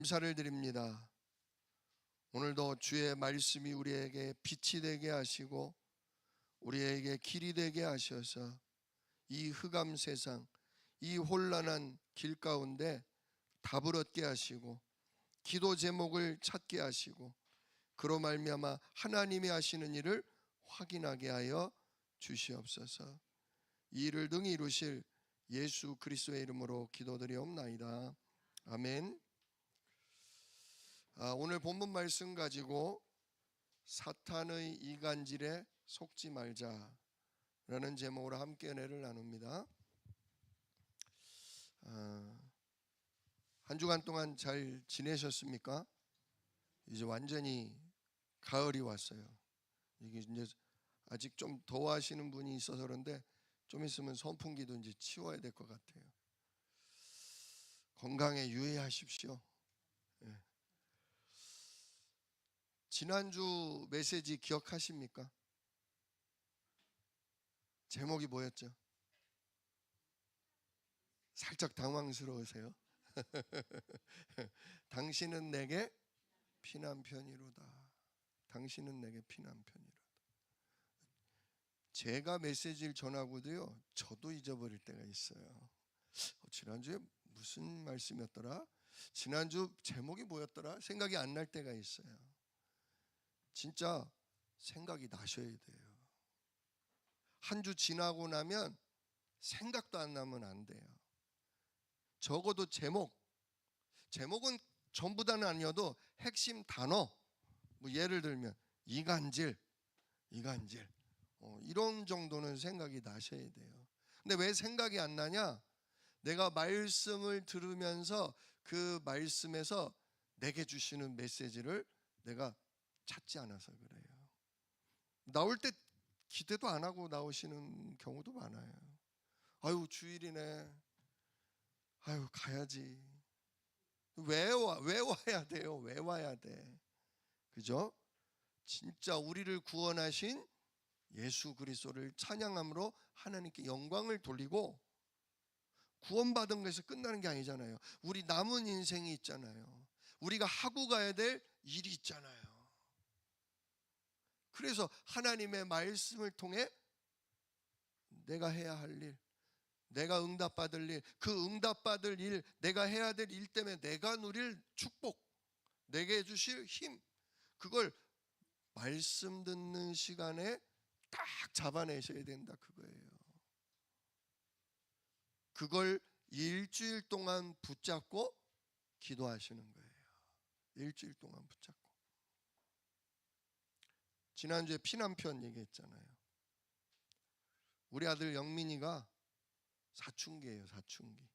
감사를 드립니다. 오늘도 주의 말씀이 우리에게 빛이 되게 하시고 우리에게 길이 되게 하셔서 이 흑암 세상, 이 혼란한 길 가운데 답을 얻게 하시고 기도 제목을 찾게 하시고 그로 말미암아 하나님이 하시는 일을 확인하게 하여 주시옵소서. 이 일을 능히 이루실 예수 그리스도의 이름으로 기도드리옵나이다. 아멘. 오늘 본문 말씀 가지고 사탄의 이간질에 속지 말자라는 제목으로 함께 은혜를 나눕니다. 한 주간 동안 잘 지내셨습니까? 이제 완전히 가을이 왔어요. 이게 이제 아직 좀 더워하시는 분이 있어서 그런데 좀 있으면 선풍기도 이제 치워야 될 것 같아요. 건강에 유의하십시오. 예. 지난주 메시지 기억하십니까? 제목이 뭐였죠? 살짝 당황스러우세요? 당신은 내게 피난편이로다. 당신은 내게 피난편이로다. 제가 메시지를 전하고도요, 저도 잊어버릴 때가 있어요. 지난주에 무슨 말씀이었더라? 지난주 제목이 뭐였더라? 생각이 안 날 때가 있어요. 진짜 생각이 나셔야 돼요. 한 주 지나고 나면 생각도 안 나면 안 돼요. 적어도 제목은 전부 다는 아니어도 핵심 단어, 뭐 예를 들면 이간질 이런 정도는 생각이 나셔야 돼요. 근데 왜 생각이 안 나냐? 내가 말씀을 들으면서 그 말씀에서 내게 주시는 메시지를 내가 찾지 않아서 그래요. 나올 때 기대도 안 하고 나오시는 경우도 많아요. 아유, 주일이네. 아유, 가야지. 왜 와야 돼요? 왜 와야 돼? 그죠? 진짜 우리를 구원하신 예수 그리스도를 찬양함으로 하나님께 영광을 돌리고 구원받은 것에서 끝나는 게 아니잖아요. 우리 남은 인생이 있잖아요. 우리가 하고 가야 될 일이 있잖아요. 그래서 하나님의 말씀을 통해 내가 해야 할 일, 내가 응답받을 일, 그 응답받을 일, 내가 해야 될 일 때문에 내가 누릴 축복, 내게 주실 힘, 그걸 말씀 듣는 시간에 딱 잡아내셔야 된다, 그거예요. 그걸 일주일 동안 붙잡고 기도하시는 거예요. 일주일 동안 붙잡고. 지난주에 피난편 얘기했잖아요. 우리 아들 영민이가 사춘기예요, 사춘기.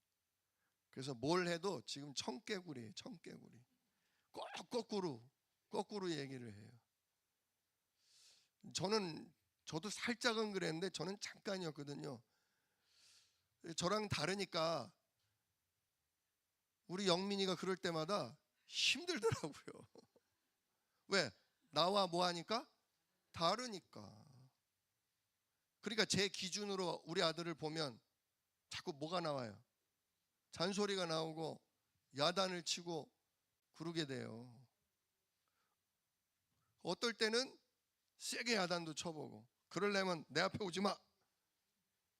그래서 뭘 해도 지금 청개구리예요, 청개구리. 꼭 거꾸로 얘기를 해요. 저도 살짝은 그랬는데 저는 잠깐이었거든요. 저랑 다르니까 우리 영민이가 그럴 때마다 힘들더라고요. 왜? 나와 뭐 하니까? 다르니까. 그러니까 제 기준으로 우리 아들을 보면 자꾸 뭐가 나와요? 잔소리가 나오고 야단을 치고 그러게 돼요. 어떨 때는 세게 야단도 쳐보고, 그러려면 내 앞에 오지 마,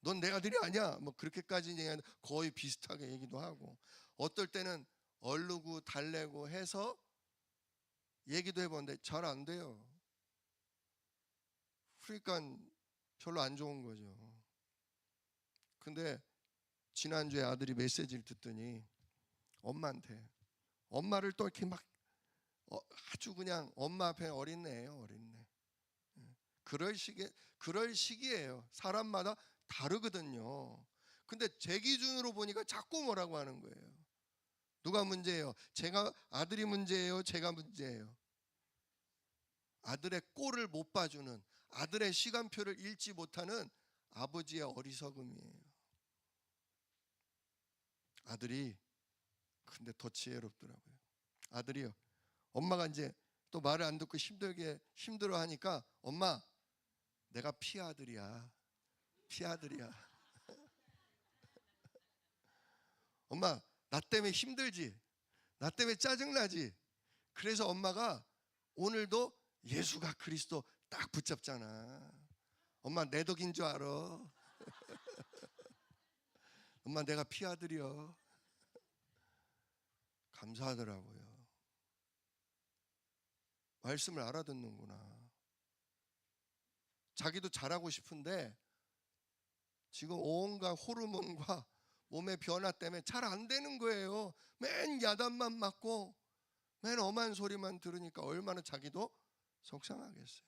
넌 내 아들이 아니야, 뭐 그렇게까지 거의 비슷하게 얘기도 하고, 어떨 때는 얼르고 달래고 해서 얘기도 해보는데 잘 안 돼요. 그러니까 별로 안 좋은 거죠. 근데 지난주에 아들이 메시지를 듣더니 엄마를 또 이렇게 막 아주 그냥 엄마 앞에 어린애예요, 어린애. 그럴 시기예요. 사람마다 다르거든요. 근데 제 기준으로 보니까 자꾸 뭐라고 하는 거예요. 누가 문제예요? 아들이 문제예요? 제가 문제예요? 아들의 꼴을 못 봐주는, 아들의 시간표를 읽지 못하는 아버지의 어리석음이에요. 아들이 근데 더 지혜롭더라고요. 아들이요, 엄마가 이제 또 말을 안 듣고 힘들어 하니까, 엄마, 내가 피아들이야. 엄마, 나 때문에 힘들지? 나 때문에 짜증나지. 그래서 엄마가 오늘도 예수가 그리스도 딱 붙잡잖아. 엄마 내 덕인 줄 알아. 엄마 내가 피아들이여. 감사하더라고요. 말씀을 알아듣는구나. 자기도 잘하고 싶은데 지금 온갖 호르몬과 몸의 변화 때문에 잘 안 되는 거예요. 맨 야단만 맞고 맨 엄한 소리만 들으니까 얼마나 자기도 속상하겠어요.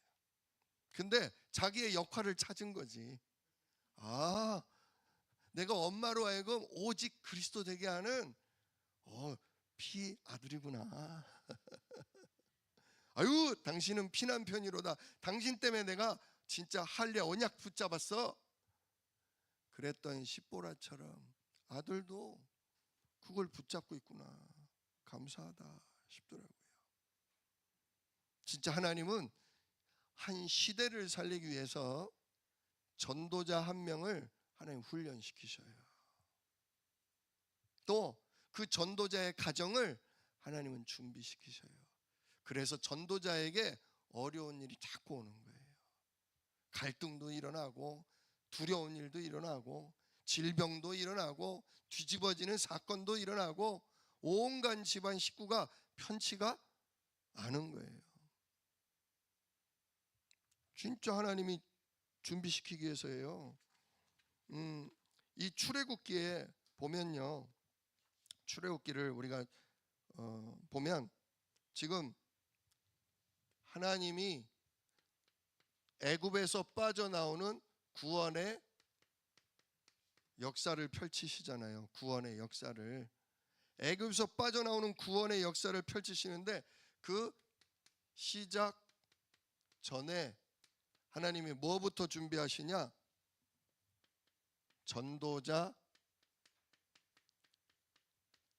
근데 자기의 역할을 찾은 거지. 아, 내가 엄마로 하여금 오직 그리스도 되게 하는 피 아들이구나. 아유, 당신은 피난편이로다. 당신 때문에 내가 진짜 할례 언약 붙잡았어. 그랬던 십보라처럼 아들도 그걸 붙잡고 있구나. 감사하다 싶더라고요. 진짜 하나님은 한 시대를 살리기 위해서 전도자 한 명을 하나님 훈련시키셔요. 또 그 전도자의 가정을 하나님은 준비시키셔요. 그래서 전도자에게 어려운 일이 자꾸 오는 거예요. 갈등도 일어나고 두려운 일도 일어나고 질병도 일어나고 뒤집어지는 사건도 일어나고 온갖 집안 식구가 편치가 않은 거예요. 진짜 하나님이 준비시키기 위해서예요. 이 출애굽기에 보면요, 출애굽기를 우리가 보면 지금 하나님이 애굽에서 빠져나오는 구원의 역사를 펼치시잖아요. 구원의 역사를. 애굽에서 빠져나오는 구원의 역사를 펼치시는데 그 시작 전에 하나님이 뭐부터 준비하시냐? 전도자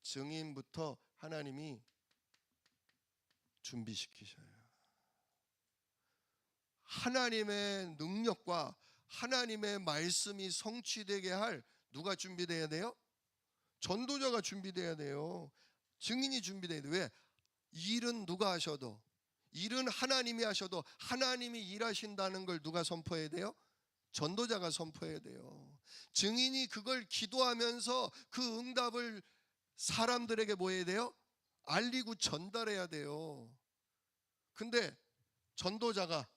증인부터 하나님이 준비시키셔요. 하나님의 능력과 하나님의 말씀이 성취되게 할 누가 준비돼야 돼요? 전도자가 준비돼야 돼요. 증인이 준비돼야 돼요. 왜? 일은 누가 하셔도, 일은 하나님이 하셔도 하나님이 일하신다는 걸 누가 선포해야 돼요? 전도자가 선포해야 돼요. 증인이 그걸 기도하면서 그 응답을 사람들에게 뭐 해야 돼요? 알리고 전달해야 돼요. 근데 전도자가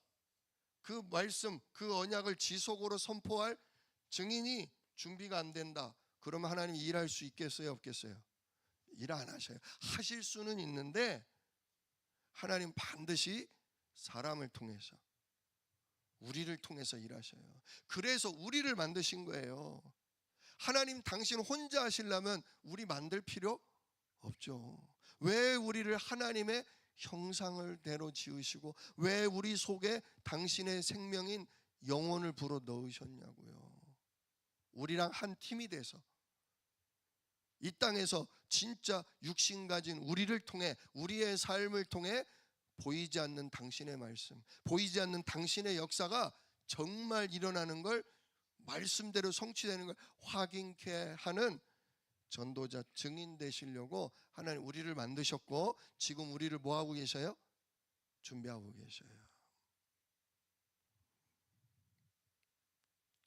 그 말씀, 그 언약을 지속으로 선포할 증인이 준비가 안 된다. 그러면 하나님 일할 수 있겠어요? 없겠어요? 일 안 하셔요. 하실 수는 있는데 하나님 반드시 사람을 통해서, 우리를 통해서 일하셔요. 그래서 우리를 만드신 거예요. 하나님 당신 혼자 하시려면 우리 만들 필요 없죠. 왜 우리를 하나님의 형상을 대로 지으시고 왜 우리 속에 당신의 생명인 영혼을 불어 넣으셨냐고요. 우리랑 한 팀이 돼서 이 땅에서 진짜 육신 가진 우리를 통해, 우리의 삶을 통해 보이지 않는 당신의 말씀, 보이지 않는 당신의 역사가 정말 일어나는 걸, 말씀대로 성취되는 걸 확인케 하는 전도자, 증인 되시려고 하나님 우리를 만드셨고 지금 우리를 뭐 하고 계셔요? 준비하고 계셔요.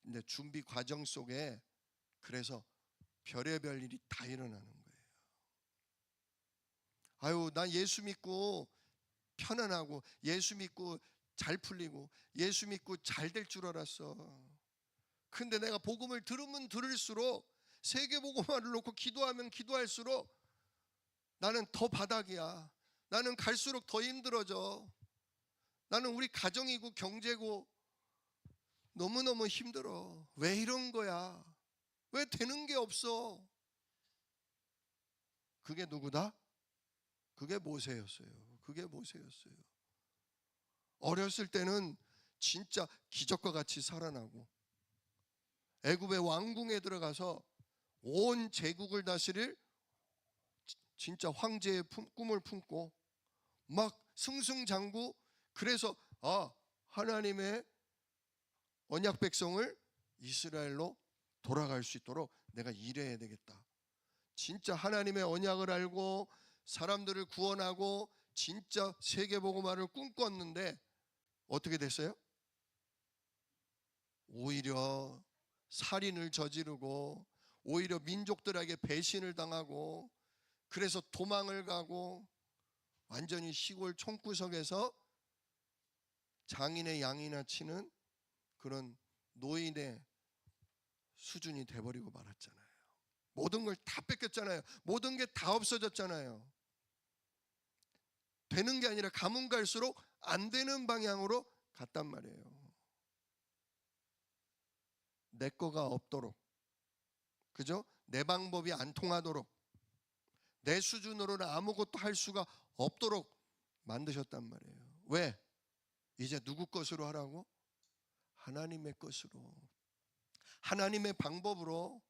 근데 준비 과정 속에 그래서 별의별 일이 다 일어나는 거예요. 아유, 난 예수 믿고 편안하고 예수 믿고 잘 풀리고 예수 믿고 잘 될 줄 알았어. 근데 내가 복음을 들으면 들을수록, 세계복음화를 놓고 기도하면 기도할수록 나는 더 바닥이야. 나는 갈수록 더 힘들어져. 나는 우리 가정이고 경제고 너무너무 힘들어. 왜 이런 거야? 왜 되는 게 없어? 그게 누구다? 그게 모세였어요. 그게 모세였어요. 어렸을 때는 진짜 기적과 같이 살아나고 애굽의 왕궁에 들어가서 온 제국을 다스릴 진짜 황제의 꿈을 품고 막 승승장구. 그래서 하나님의 언약 백성을 이스라엘로 돌아갈 수 있도록 내가 일해야 되겠다. 진짜 하나님의 언약을 알고 사람들을 구원하고 진짜 세계복음화를 꿈꿨는데 어떻게 됐어요? 오히려 살인을 저지르고 오히려 민족들에게 배신을 당하고 그래서 도망을 가고 완전히 시골 총구석에서 장인의 양이나 치는 그런 노인의 수준이 돼버리고 말았잖아요. 모든 걸 다 뺏겼잖아요. 모든 게 다 없어졌잖아요. 되는 게 아니라 가면 갈수록 안 되는 방향으로 갔단 말이에요. 내 거가 없도록, 그죠? 내 방법이 안 통하도록, 내 수준으로는 아무것도 할 수가 없도록 만드셨단 말이에요. 왜? 이제 누구 것으로 하라고? 하나님의 것으로, 하나님의 방법으로,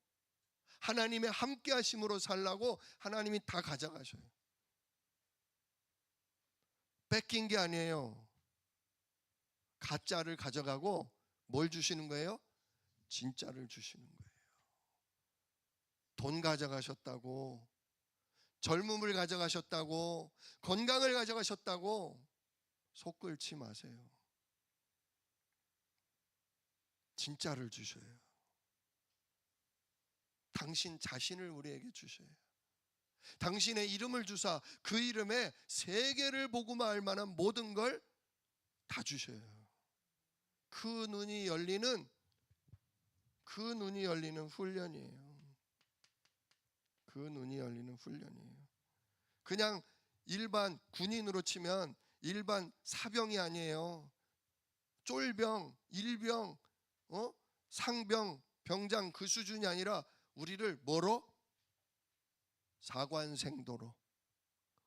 하나님의 함께 하심으로 살라고 하나님이 다 가져가셔요. 뺏긴 게 아니에요. 가짜를 가져가고 뭘 주시는 거예요? 진짜를 주시는 거예요. 돈 가져가셨다고, 젊음을 가져가셨다고, 건강을 가져가셨다고 속 끓지 마세요. 진짜를 주셔요. 당신 자신을 우리에게 주셔요. 당신의 이름을 주사 그 이름에 세계를 복음화할 만한 모든 걸 다 주셔요. 그 눈이 열리는 훈련이에요. 그 눈이 열리는 훈련이에요. 그냥 일반 군인으로 치면 일반 사병이 아니에요. 쫄병, 일병, 상병, 병장 그 수준이 아니라 우리를 뭐로? 사관생도로,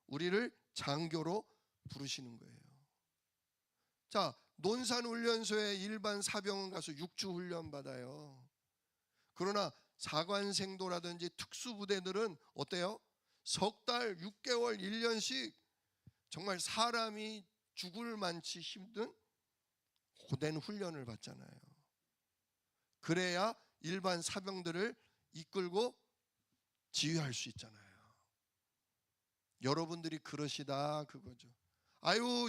우리를 장교로 부르시는 거예요. 자, 논산훈련소에 일반 사병은 가서 6주 훈련 받아요. 그러나 사관생도라든지 특수부대들은 어때요? 석 달, 6개월, 1년씩 정말 사람이 죽을 만치 힘든 고된 훈련을 받잖아요. 그래야 일반 사병들을 이끌고 지휘할 수 있잖아요. 여러분들이 그러시다 그거죠. 아유,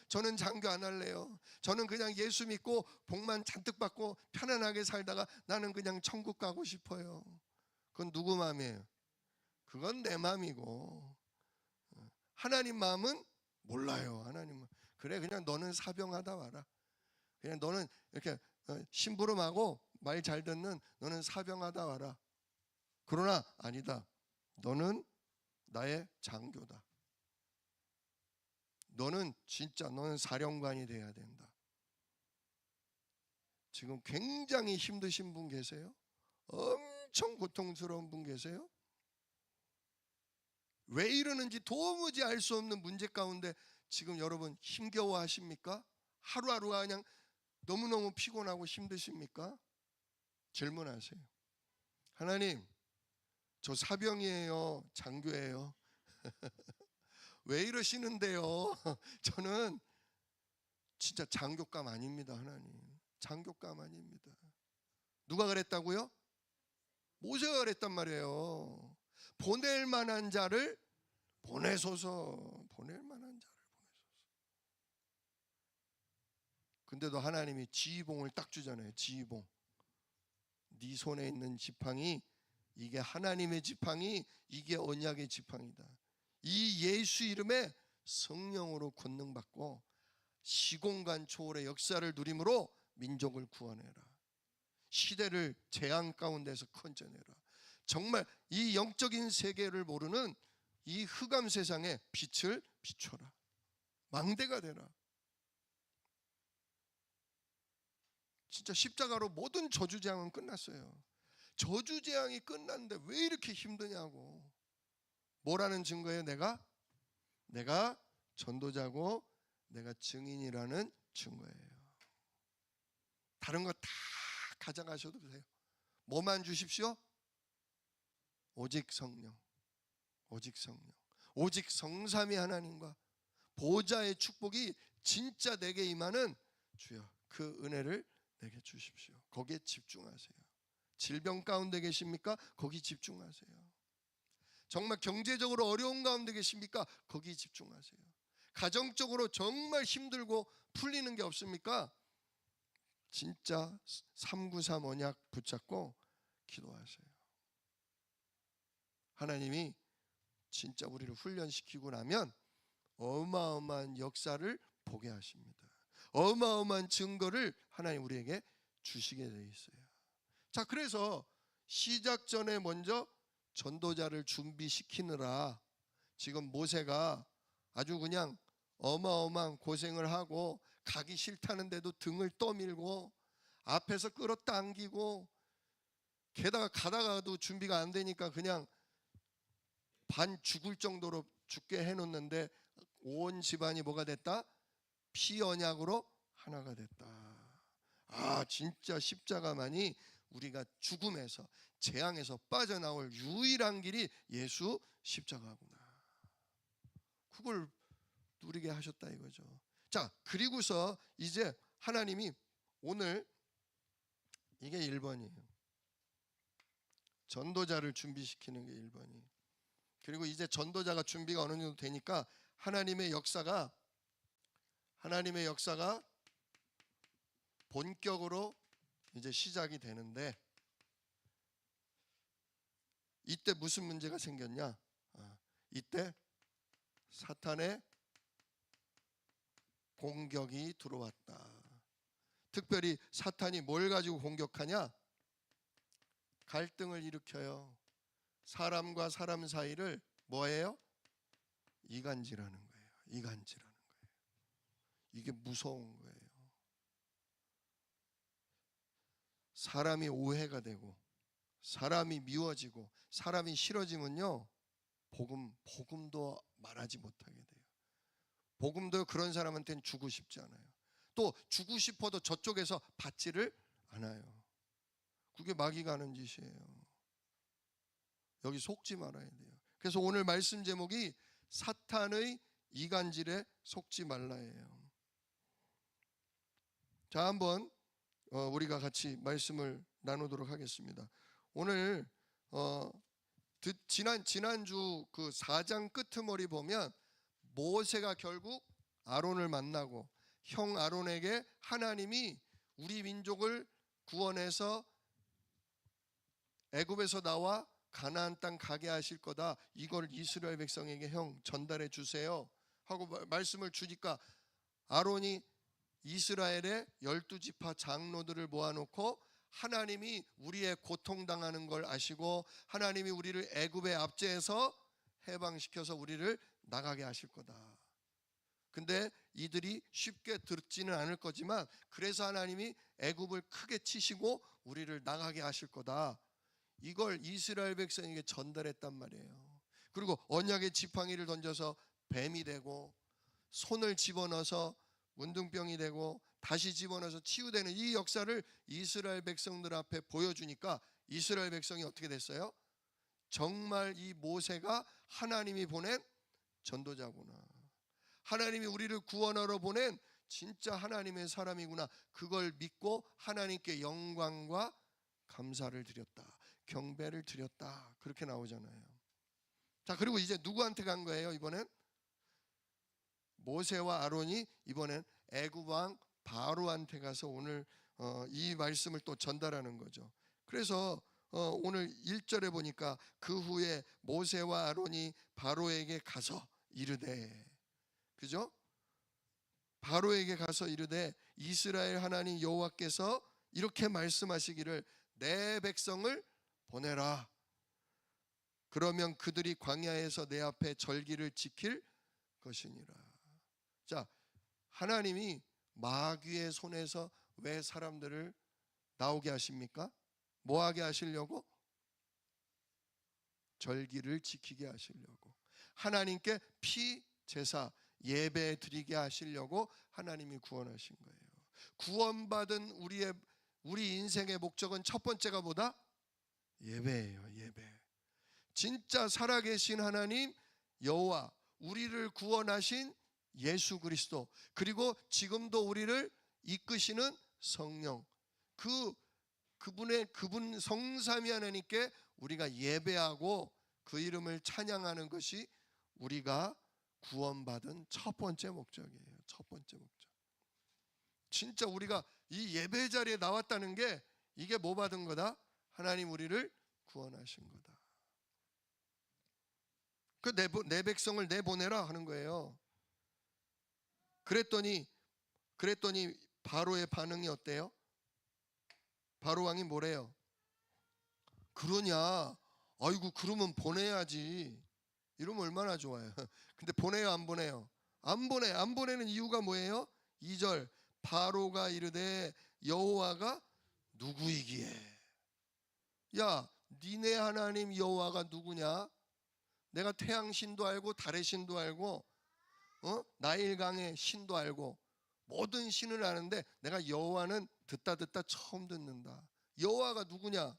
저는 장교 안 할래요. 저는 그냥 예수 믿고 복만 잔뜩 받고 편안하게 살다가 나는 그냥 천국 가고 싶어요. 그건 누구 마음이에요? 그건 내 마음이고, 하나님 마음은 몰라요. 하나님은 그래, 그냥 너는 사병하다 와라. 그냥 너는 이렇게 심부름하고 말 잘 듣는 너는 사병하다 와라. 그러나 아니다. 너는 나의 장교다. 너는 사령관이 돼야 된다. 지금 굉장히 힘드신 분 계세요? 엄청 고통스러운 분 계세요? 왜 이러는지 도무지 알 수 없는 문제 가운데 지금 여러분 힘겨워 하십니까? 하루하루가 그냥 너무너무 피곤하고 힘드십니까? 질문하세요. 하나님, 저 사병이에요? 장교예요? 왜 이러시는데요? 저는 진짜 장교감 아닙니다. 하나님, 장교감 아닙니다. 누가 그랬다고요? 모세가 그랬단 말이에요. 보낼 만한 자를 보내소서. 보낼 만한 자를 보내소서. 근데도 하나님이 지휘봉을 딱 주잖아요. 지휘봉. 네 손에 있는 지팡이, 이게 하나님의 지팡이, 이게 언약의 지팡이다. 이 예수 이름에 성령으로 권능받고 시공간 초월의 역사를 누림으로 민족을 구원해라. 시대를 재앙 가운데서 건져내라. 정말 이 영적인 세계를 모르는 이 흑암 세상에 빛을 비춰라. 망대가 되라. 진짜 십자가로 모든 저주재앙은 끝났어요. 저주재앙이 끝났는데 왜 이렇게 힘드냐고. 뭐라는 증거예요? 내가 전도자고 내가 증인이라는 증거예요. 다른 거 다 가져가셔도 돼요. 뭐만 주십시오? 오직 성령, 오직 성령, 오직 성삼위 하나님과 보좌의 축복이 진짜 내게 임하는 주여 그 은혜를 내게 주십시오. 거기에 집중하세요. 질병 가운데 계십니까? 거기 집중하세요. 정말 경제적으로 어려운 가운데 계십니까? 거기 집중하세요. 가정적으로 정말 힘들고 풀리는 게 없습니까? 진짜 393 언약 붙잡고 기도하세요. 하나님이 진짜 우리를 훈련시키고 나면 어마어마한 역사를 보게 하십니다. 어마어마한 증거를 하나님 우리에게 주시게 돼 있어요. 자, 그래서 시작 전에 먼저 전도자를 준비시키느라 지금 모세가 아주 그냥 어마어마한 고생을 하고 가기 싫다는데도 등을 떠밀고 앞에서 끌어당기고 게다가 가다가도 준비가 안 되니까 그냥 반 죽을 정도로 죽게 해놓는데 온 집안이 뭐가 됐다? 피 언약으로 하나가 됐다. 아, 진짜 십자가만이 우리가 죽음에서 재앙에서 빠져나올 유일한 길이 예수 십자가구나. 그걸 누리게 하셨다 이거죠. 자, 그리고서 이제 하나님이 오늘 이게 1번이에요. 전도자를 준비시키는 게 1번이에요. 그리고 이제 전도자가 준비가 어느 정도 되니까 하나님의 역사가 본격으로 이제 시작이 되는데, 이때 무슨 문제가 생겼냐? 이때 사탄의 공격이 들어왔다. 특별히 사탄이 뭘 가지고 공격하냐? 갈등을 일으켜요. 사람과 사람 사이를 뭐예요? 이간질하는 거예요. 이간질하는 거예요. 이게 무서운 거예요. 사람이 오해가 되고 사람이 미워지고 사람이 싫어지면요, 복음도 말하지 못하게 돼요. 복음도 그런 사람한테는 주고 싶지 않아요. 또 주고 싶어도 저쪽에서 받지를 않아요. 그게 마귀가 하는 짓이에요. 여기 속지 말아야 돼요. 그래서 오늘 말씀 제목이 사탄의 이간질에 속지 말라예요. 자, 한번 우리가 같이 말씀을 나누도록 하겠습니다. 오늘 지난주 그 4장 끄트머리 보면 모세가 결국 아론을 만나고 형 아론에게 하나님이 우리 민족을 구원해서 애굽에서 나와 가나안 땅 가게 하실 거다, 이걸 이스라엘 백성에게 형 전달해 주세요 하고 말씀을 주니까 아론이 이스라엘의 12지파 장로들을 모아놓고 하나님이 우리의 고통당하는 걸 아시고 하나님이 우리를 애굽의 압제에서 해방시켜서 우리를 나가게 하실 거다. 근데 이들이 쉽게 듣지는 않을 거지만 그래서 하나님이 애굽을 크게 치시고 우리를 나가게 하실 거다, 이걸 이스라엘 백성에게 전달했단 말이에요. 그리고 언약의 지팡이를 던져서 뱀이 되고 손을 집어넣어서 문둥병이 되고 다시 집어넣어서 치유되는 이 역사를 이스라엘 백성들 앞에 보여주니까 이스라엘 백성이 어떻게 됐어요? 정말 이 모세가 하나님이 보낸 전도자구나, 하나님이 우리를 구원하러 보낸 진짜 하나님의 사람이구나, 그걸 믿고 하나님께 영광과 감사를 드렸다, 경배를 드렸다, 그렇게 나오잖아요. 자, 그리고 이제 누구한테 간 거예요? 이번엔 모세와 아론이 이번엔 애굽 왕 바로한테 가서 오늘 이 말씀을 또 전달하는 거죠. 그래서 오늘 1절에 보니까 그 후에 모세와 아론이 바로에게 가서 이르되, 그죠? 바로에게 가서 이르되 이스라엘 하나님 여호와께서 이렇게 말씀하시기를 내 백성을 보내라. 그러면 그들이 광야에서 내 앞에 절기를 지킬 것이니라. 자, 하나님이 마귀의 손에서 왜 사람들을 나오게 하십니까? 뭐 하게 하시려고? 절기를 지키게 하시려고, 하나님께 피 제사 예배 드리게 하시려고 하나님이 구원하신 거예요. 구원받은 우리 인생의 목적은 첫 번째가 뭐다? 예배예요. 예배. 진짜 살아계신 하나님 여호와, 우리를 구원하신 예수 그리스도, 그리고 지금도 우리를 이끄시는 성령, 그분 성삼위 하나님께 우리가 예배하고 그 이름을 찬양하는 것이 우리가 구원받은 첫 번째 목적이에요. 첫 번째 목적. 진짜 우리가 이 예배 자리에 나왔다는 게 이게 뭐 받은 거다? 하나님 우리를 구원하신 거다. 그 내 백성을 내보내라 하는 거예요. 그랬더니 바로의 반응이 어때요? 바로 왕이 뭐래요? 그러냐? 아이고 그러면 보내야지. 이러면 얼마나 좋아요. 근데 보내요 안 보내요? 안 보내. 안 보내는 이유가 뭐예요? 2절 바로가 이르되 여호와가 누구이기에. 야 니네 하나님 여호와가 누구냐? 내가 태양신도 알고 달의 신도 알고 나일강의 신도 알고 모든 신을 아는데 내가 여호와는 듣다 처음 듣는다. 여호와가 누구냐?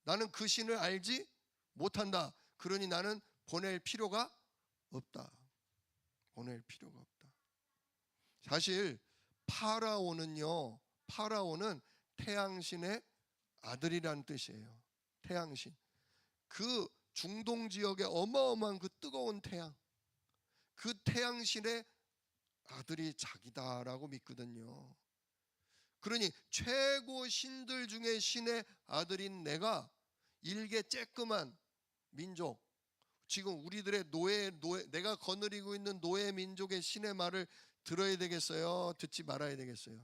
나는 그 신을 알지 못한다. 그러니 나는 보낼 필요가 없다. 보낼 필요가 없다. 사실 파라오는 태양신의 아들이라는 뜻이에요. 태양신. 그 중동 지역의 어마어마한 그 뜨거운 태양, 그 태양신의 아들이 자기다라고 믿거든요. 그러니 최고 신들 중에 신의 아들인 내가 일개 쬐끄만 민족, 지금 우리들의 노예 내가 거느리고 있는 노예 민족의 신의 말을 들어야 되겠어요? 듣지 말아야 되겠어요?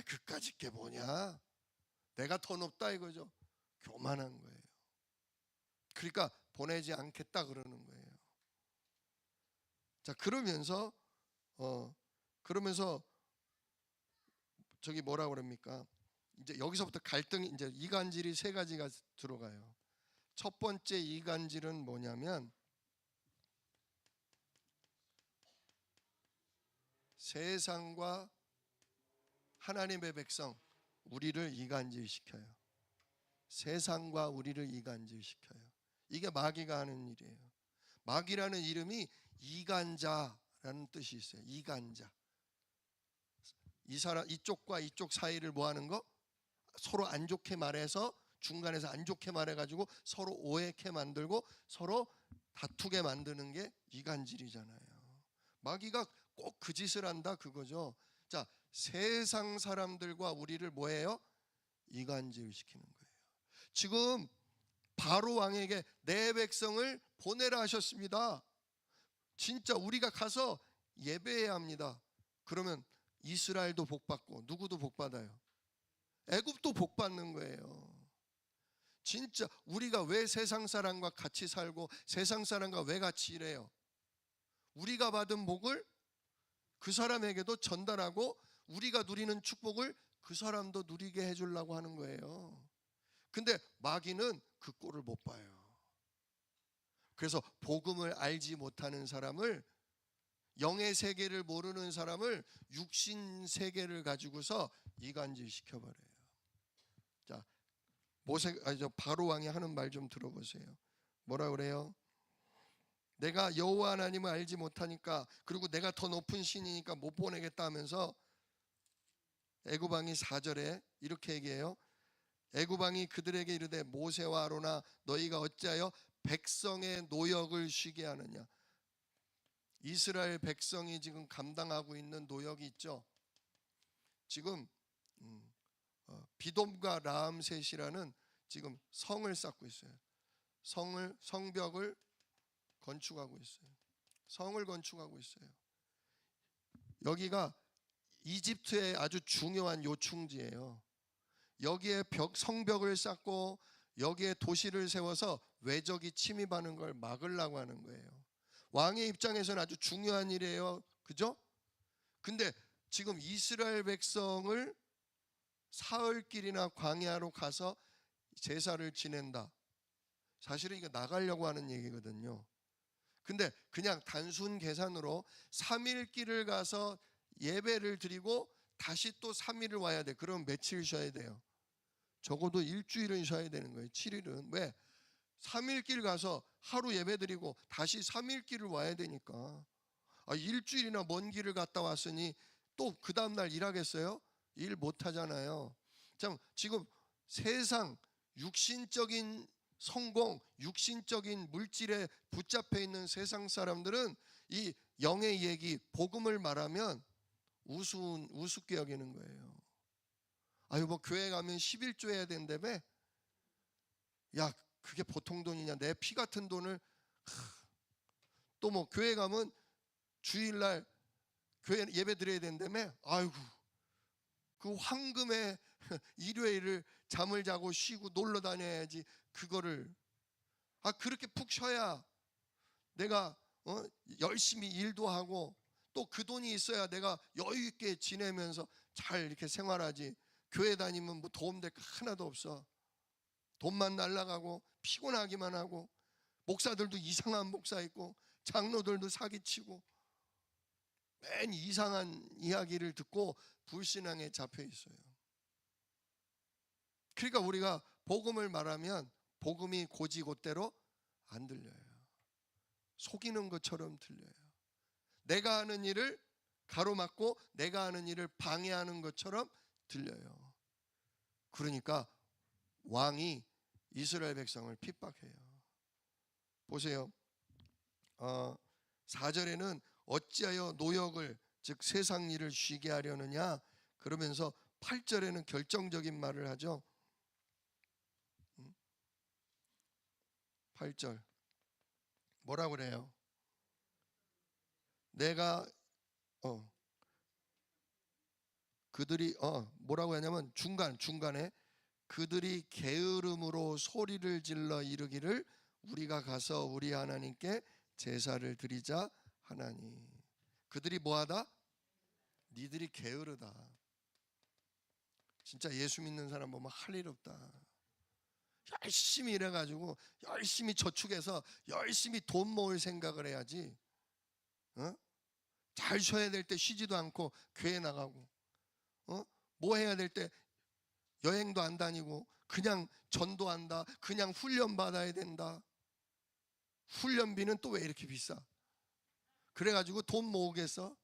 그까짓 게 뭐냐? 내가 더 높다 이거죠. 교만한 거예요. 그러니까 보내지 않겠다 그러는 거예요. 자, 그러면서 저기 뭐라 그럽니까? 이제 여기서부터 갈등이 이제 이간질이 세 가지가 들어가요. 첫 번째 이간질은 뭐냐면 세상과 하나님의 백성 우리를 이간질시켜요. 세상과 우리를 이간질시켜요. 이게 마귀가 하는 일이에요. 마귀라는 이름이 이간자라는 뜻이 있어요. 이간자. 이쪽과 이쪽 사이를 뭐 하는 거? 서로 안 좋게 말해서 중간에서 안 좋게 말해가지고 서로 오해케 만들고 서로 다투게 만드는 게 이간질이잖아요. 마귀가 꼭 그 짓을 한다 그거죠. 자, 세상 사람들과 우리를 뭐해요? 이간질시키는 거예요. 지금 바로 왕에게 내 백성을 보내라 하셨습니다. 진짜 우리가 가서 예배해야 합니다. 그러면 이스라엘도 복받고 누구도 복받아요? 애굽도 복받는 거예요. 진짜 우리가 왜 세상 사람과 같이 살고 세상 사람과 왜 같이 일해요? 우리가 받은 복을 그 사람에게도 전달하고 우리가 누리는 축복을 그 사람도 누리게 해주려고 하는 거예요. 근데 마귀는 그 꼴을 못 봐요. 그래서 복음을 알지 못하는 사람을, 영의 세계를 모르는 사람을 육신 세계를 가지고서 이간질 시켜버려요. 자, 바로 왕이 하는 말 좀 들어보세요. 뭐라 그래요? 내가 여호와 하나님을 알지 못하니까, 그리고 내가 더 높은 신이니까 못 보내겠다 하면서 애굽 왕이 4절에 이렇게 얘기해요. 애굽 왕이 그들에게 이르되 모세와 아로나 너희가 어찌하여 백성의 노역을 쉬게 하느냐. 이스라엘 백성이 지금 감당하고 있는 노역이 있죠. 지금 비돔과 라암셋이라는 지금 성을 쌓고 있어요. 성벽을 건축하고 있어요. 성을 건축하고 있어요. 여기가 이집트의 아주 중요한 요충지예요. 여기에 성벽을 쌓고 여기에 도시를 세워서 외적이 침입하는 걸 막으려고 하는 거예요. 왕의 입장에서는 아주 중요한 일이에요. 그죠? 근데 지금 이스라엘 백성을 사흘길이나 광야로 가서 제사를 지낸다. 사실은 이거 나가려고 하는 얘기거든요. 근데 그냥 단순 계산으로 3일 길을 가서 예배를 드리고 다시 또 3일을 와야 돼. 그럼 며칠 쉬어야 돼요? 적어도 일주일은 쉬어야 되는 거예요. 7일은. 왜? 3일 길 가서 하루 예배 드리고 다시 3일 길을 와야 되니까. 일주일이나 먼 길을 갔다 왔으니 또 그 다음날 일하겠어요? 일 못 하잖아요. 참, 지금 세상 육신적인 성공, 육신적인 물질에 붙잡혀 있는 세상 사람들은 이 영의 얘기, 복음을 말하면 우습게 여기는 거예요. 아유, 뭐 교회 가면 11조 해야 된다며? 야, 그게 보통 돈이냐? 내 피 같은 돈을. 또 뭐 교회 가면 주일날 교회 예배 드려야 된다며? 아이고, 그 황금의 일요일을 잠을 자고 쉬고 놀러 다녀야지. 그거를 그렇게 푹 쉬어야 내가 열심히 일도 하고 또 그 돈이 있어야 내가 여유 있게 지내면서 잘 이렇게 생활하지. 교회 다니면 뭐 도움될 거 하나도 없어. 돈만 날라가고 피곤하기만 하고, 목사들도 이상한 목사 있고 장로들도 사기치고 맨 이상한 이야기를 듣고 불신앙에 잡혀 있어요. 그러니까 우리가 복음을 말하면 복음이 고지곳대로 안 들려요. 속이는 것처럼 들려요. 내가 하는 일을 가로막고 내가 하는 일을 방해하는 것처럼 들려요. 그러니까 왕이 이스라엘 백성을 핍박해요. 보세요. 4절에는 어찌하여 노역을, 즉 세상 일을 쉬게 하려느냐 그러면서 8절에는 결정적인 말을 하죠. 8절 뭐라고 그래요? 내가 그들이 뭐라고 하냐면 중간에 그들이 게으름으로 소리를 질러 이르기를 우리가 가서 우리 하나님께 제사를 드리자 하나니. 그들이 뭐하다? 니들이 게으르다. 진짜 예수 믿는 사람 보면 할 일 없다. 열심히 일해가지고 열심히 저축해서 열심히 돈 모을 생각을 해야지. 잘 쉬어야 될 때 쉬지도 않고 교회 나가고, 뭐 해야 될 때 여행도 안 다니고 그냥 전도한다, 그냥 훈련 받아야 된다. 훈련비는 또 왜 이렇게 비싸? 그래가지고 돈 모으겠어?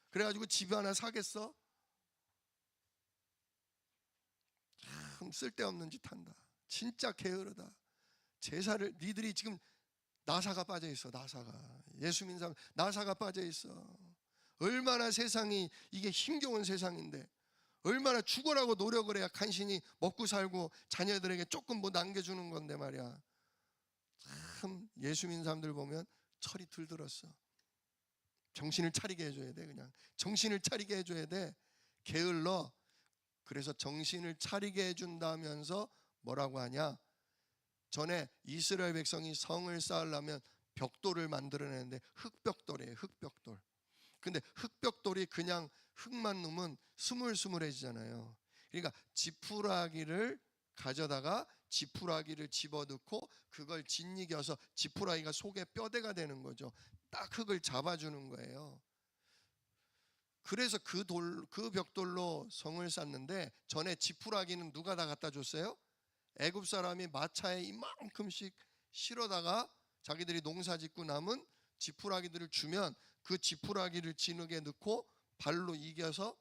그래가지고 집 하나 사겠어? 참 쓸데없는 짓 한다. 진짜 게으르다. 제사를 니들이 지금 나사가 빠져 있어. 나사가 예수 믿는 사람 나사가 빠져 있어. 얼마나 세상이 이게 힘겨운 세상인데 얼마나 죽으라고 노력을 해야 간신히 먹고 살고 자녀들에게 조금 뭐 남겨주는 건데 말이야. 참 예수 믿는 사람들 보면 철이 들들었어. 정신을 차리게 해줘야 돼. 그냥 정신을 차리게 해줘야 돼. 게을러. 그래서 정신을 차리게 해준다면서 뭐라고 하냐? 전에 이스라엘 백성이 성을 쌓으려면 벽돌을 만들어내는데 흙벽돌이에요. 흙벽돌. 근데 흙벽돌이 그냥 흙만 넣으면 스물스물해지잖아요. 그러니까 지푸라기를 가져다가 지푸라기를 집어넣고 그걸 짓이겨서 지푸라기가 속에 뼈대가 되는 거죠. 딱 흙을 잡아주는 거예요. 그래서 그 벽돌로 성을 쌓는데 전에 지푸라기는 누가 다 갖다 줬어요? 애굽 사람이 마차에 이만큼씩 실어다가 자기들이 농사 짓고 남은 지푸라기들을 주면 그 지푸라기를 진흙에 넣고 발로 이겨서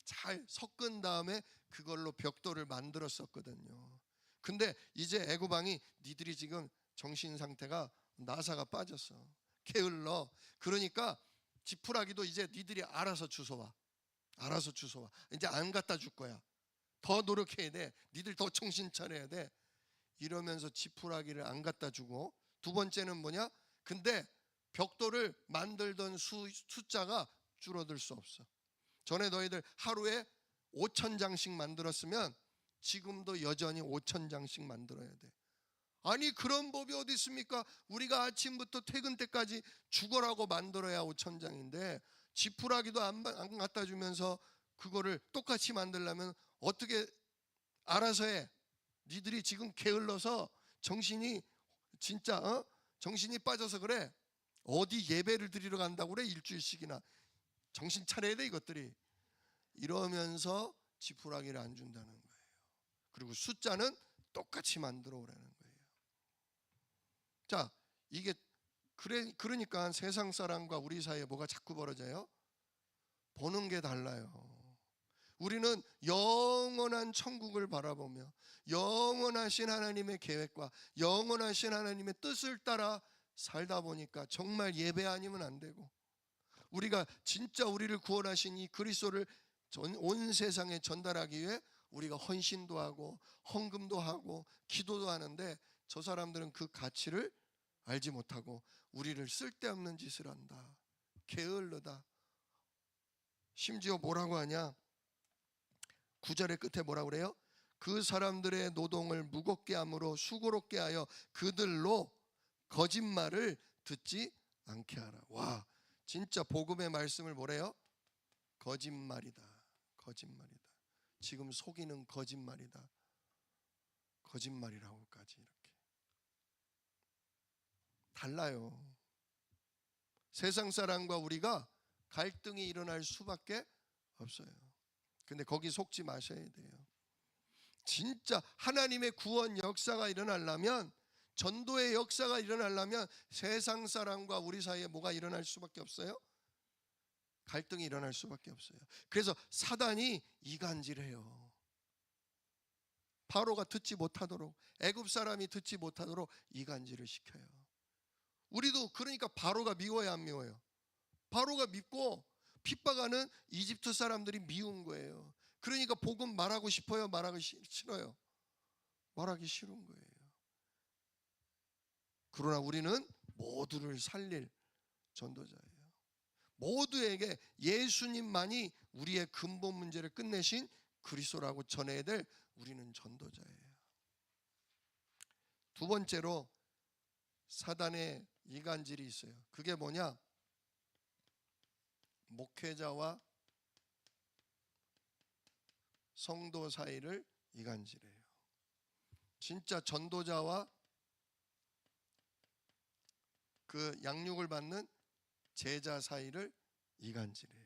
잘 섞은 다음에 그걸로 벽돌을 만들었었거든요. 근데 이제 애굽 왕이 니들이 지금 정신 상태가 나사가 빠졌어. 게을러. 그러니까 지푸라기도 이제 니들이 알아서 주워와. 알아서 주워와. 이제 안 갖다 줄 거야. 더 노력해야 돼. 니들 더 정신 차려야 돼. 이러면서 지푸라기를 안 갖다 주고, 두 번째는 뭐냐? 근데 벽돌을 만들던 숫자가 줄어들 수 없어. 전에 너희들 하루에 5,000장씩 만들었으면 지금도 여전히 5,000장씩 만들어야 돼. 아니 그런 법이 어디 있습니까? 우리가 아침부터 퇴근 때까지 죽어라고 만들어야 5,000장인데 지푸라기도 안 갖다 주면서 그거를 똑같이 만들려면 어떻게 알아서 해? 니들이 지금 게을러서 정신이 진짜 정신이 빠져서 그래. 어디 예배를 드리러 간다고 그래? 일주일씩이나. 정신 차려야 돼 이것들이. 이러면서 지푸라기를 안 준다는 거예요. 그리고 숫자는 똑같이 만들어 오라는 거예요. 자, 이게 그러니까 세상 사람과 우리 사이에 뭐가 자꾸 벌어져요? 보는 게 달라요. 우리는 영원한 천국을 바라보며 영원하신 하나님의 계획과 영원하신 하나님의 뜻을 따라 살다 보니까 정말 예배 아니면 안 되고, 우리가 진짜 우리를 구원하신 이 그리스도를 온 세상에 전달하기 위해 우리가 헌신도 하고 헌금도 하고 기도도 하는데, 저 사람들은 그 가치를 알지 못하고 우리를 쓸데없는 짓을 한다, 게을르다. 심지어 뭐라고 하냐, 9절의 끝에 뭐라고 그래요? 그 사람들의 노동을 무겁게 함으로 수고롭게 하여 그들로 거짓말을 듣지 않게 하라. 와, 진짜 복음의 말씀을 뭐래요? 거짓말이다, 거짓말이다. 지금 속이는 거짓말이다, 거짓말이라고까지 이렇게 달라요. 세상 사람과 우리가 갈등이 일어날 수밖에 없어요. 근데 거기 속지 마셔야 돼요. 진짜 하나님의 구원 역사가 일어나려면, 전도의 역사가 일어나려면 세상 사람과 우리 사이에 뭐가 일어날 수밖에 없어요? 갈등이 일어날 수밖에 없어요. 그래서 사단이 이간질해요. 바로가 듣지 못하도록, 애굽 사람이 듣지 못하도록 이간질을 시켜요. 우리도 그러니까 바로가 미워요, 안 미워요? 바로가 밉고 핍박하는 이집트 사람들이 미운 거예요. 그러니까 복음 말하고 싶어요, 말하기 싫어요? 말하기 싫은 거예요. 그러나 우리는 모두를 살릴 전도자예요. 모두에게 예수님만이 우리의 근본 문제를 끝내신 그리스도라고 전해야 될 우리는 전도자예요. 두 번째로 사단의 이간질이 있어요. 그게 뭐냐? 목회자와 성도 사이를 이간질해요. 진짜 전도자와 그 양육을 받는 제자 사이를 이간질해요.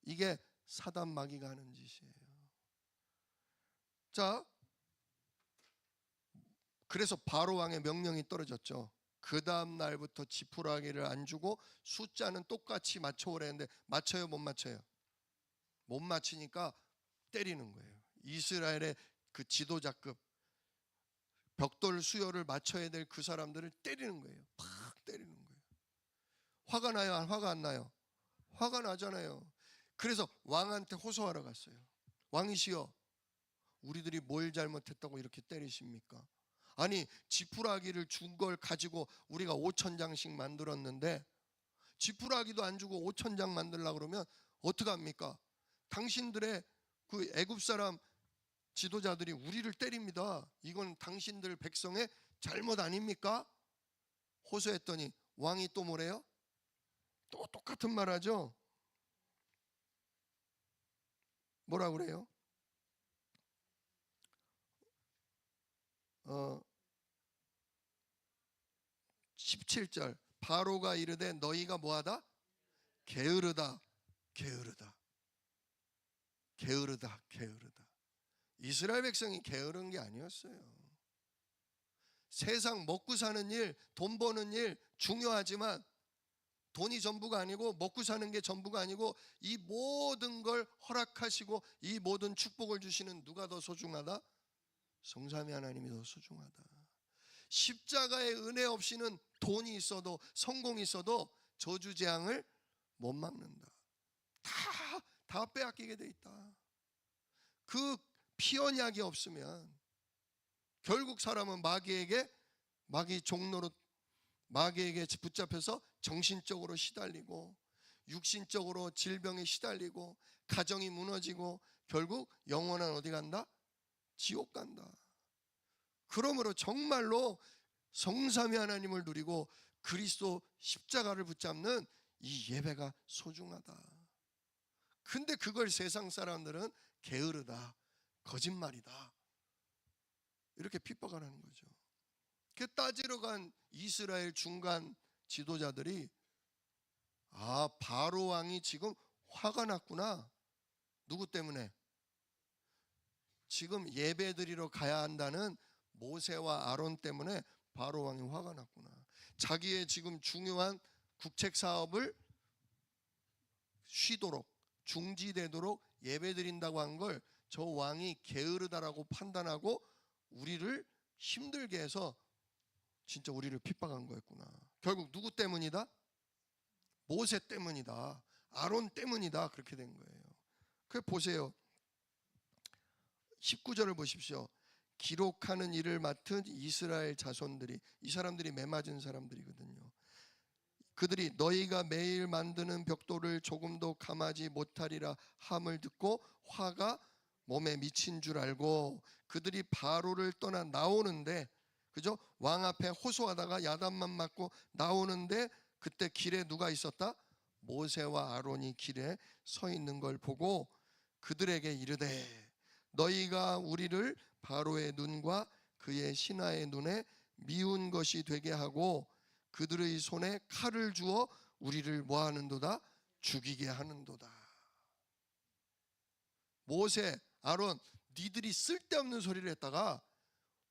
이게 사단 마귀가 하는 짓이에요. 자, 그래서 바로 왕의 명령이 떨어졌죠. 그 다음 날부터 지푸라기를 안 주고 숫자는 똑같이 맞춰오라는데, 맞춰요, 못 맞춰요? 못 맞히니까 때리는 거예요. 이스라엘의 그 지도자급 벽돌 수요를 맞춰야 될 그 사람들을 때리는 거예요. 팍 때리는 거예요. 화가 나요, 화가 안 나요? 화가 나잖아요. 그래서 왕한테 호소하러 갔어요. 왕이시여, 우리들이 뭘 잘못했다고 이렇게 때리십니까? 아니, 지푸라기를 준 걸 가지고 우리가 5,000장씩 만들었는데 지푸라기도 안 주고 5,000장 만들려고 그러면 어떡합니까? 당신들의 그 애굽 사람 지도자들이 우리를 때립니다. 이건 당신들 백성의 잘못 아닙니까? 호소했더니 왕이 또 뭐래요? 또 똑같은 말 하죠. 뭐라 그래요? 17절, 바로가 이르되 너희가 뭐하다? 게으르다, 게으르다, 게으르다, 게으르다. 이스라엘 백성이 게으른 게 아니었어요. 세상 먹고 사는 일, 돈 버는 일 중요하지만 돈이 전부가 아니고 먹고 사는 게 전부가 아니고, 이 모든 걸 허락하시고 이 모든 축복을 주시는 누가 더 소중하다? 성삼위 하나님이 더 소중하다. 십자가의 은혜 없이는 돈이 있어도 성공이 있어도 저주재앙을 못 막는다. 다 빼앗기게 돼 있다. 그 피언약이 없으면 결국 사람은 마귀 종로로, 마귀에게 붙잡혀서 정신적으로 시달리고 육신적으로 질병에 시달리고 가정이 무너지고 결국 영원한 어디 간다? 지옥 간다. 그러므로 정말로 성삼위 하나님을 누리고 그리스도 십자가를 붙잡는 이 예배가 소중하다. 근데 그걸 세상 사람들은 게으르다, 거짓말이다, 이렇게 핍박을 하는 거죠. 그 따지러 간 이스라엘 중간 지도자들이, 아, 바로 왕이 지금 화가 났구나. 누구 때문에? 지금 예배 드리러 가야 한다는 모세와 아론 때문에 바로 왕이 화가 났구나. 자기의 지금 중요한 국책 사업을 쉬도록, 중지되도록 예배드린다고 한 걸 저 왕이 게으르다라고 판단하고 우리를 힘들게 해서 진짜 우리를 핍박한 거였구나. 결국 누구 때문이다? 모세 때문이다. 아론 때문이다. 그렇게 된 거예요. 그 보세요. 19절을 보십시오. 기록하는 일을 맡은 이스라엘 자손들이, 이 사람들이 매맞은 사람들이거든요. 그들이 너희가 매일 만드는 벽돌을 조금도 감하지 못하리라 함을 듣고 화가 몸에 미친 줄 알고 그들이 바로를 떠나 나오는데, 그죠? 왕 앞에 호소하다가 야단만 맞고 나오는데 그때 길에 누가 있었다? 모세와 아론이 길에 서 있는 걸 보고 그들에게 이르되 너희가 우리를 바로의 눈과 그의 신하의 눈에 미운 것이 되게 하고 그들의 손에 칼을 주어 우리를 뭐하는도다? 죽이게 하는도다. 모세, 아론, 니들이 쓸데없는 소리를 했다가